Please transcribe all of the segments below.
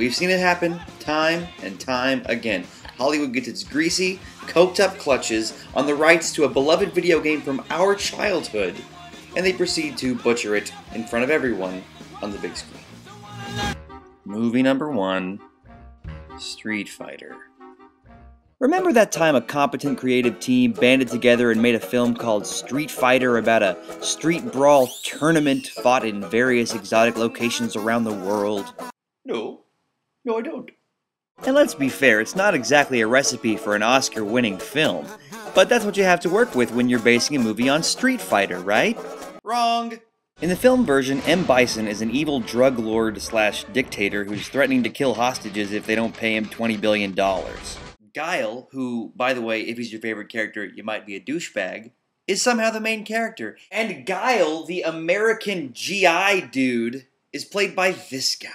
We've seen it happen time and time again. Hollywood gets its greasy, coked-up clutches on the rights to a beloved video game from our childhood, and they proceed to butcher it in front of everyone on the big screen. Movie number 1, Street Fighter. Remember that time a competent creative team banded together and made a film called Street Fighter about a street brawl tournament fought in various exotic locations around the world? No, I don't. And let's be fair, it's not exactly a recipe for an Oscar-winning film, but that's what you have to work with when you're basing a movie on Street Fighter, right? Wrong! In the film version, M. Bison is an evil drug lord / dictator who's threatening to kill hostages if they don't pay him $20 billion. Guile, who, by the way, if he's your favorite character, you might be a douchebag, is somehow the main character. And Guile, the American GI dude, is played by this guy.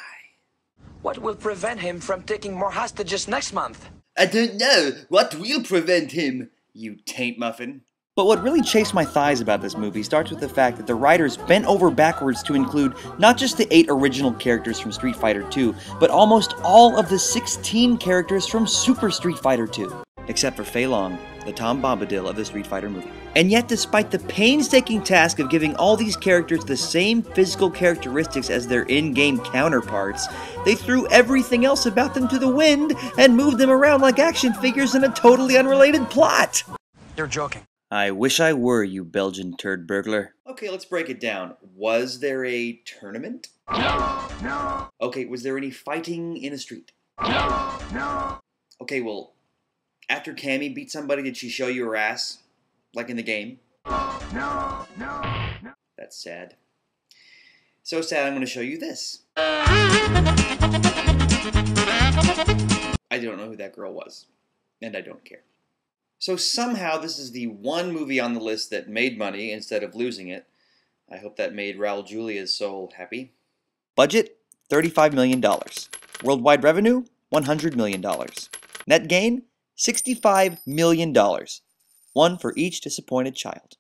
What will prevent him from taking more hostages next month? I don't know. What will prevent him, you taint muffin? But what really chafes my thighs about this movie starts with the fact that the writers bent over backwards to include not just the 8 original characters from Street Fighter 2, but almost all of the 16 characters from Super Street Fighter 2. Except for Fei Long, the Tom Bombadil of the Street Fighter movie. And yet, despite the painstaking task of giving all these characters the same physical characteristics as their in-game counterparts, they threw everything else about them to the wind and moved them around like action figures in a totally unrelated plot! You're joking. I wish I were, you Belgian turd burglar. Okay, let's break it down. Was there a tournament? No. Okay, was there any fighting in a street? No. Okay, well, after Cammy beat somebody, did she show you her ass? Like in the game? No. That's sad. So sad I'm going to show you this. I don't know who that girl was. And I don't care. So somehow this is the one movie on the list that made money instead of losing it. I hope that made Raul Julia's soul happy. Budget, $35 million. Worldwide revenue, $100 million. Net gain, $65 million. One for each disappointed child.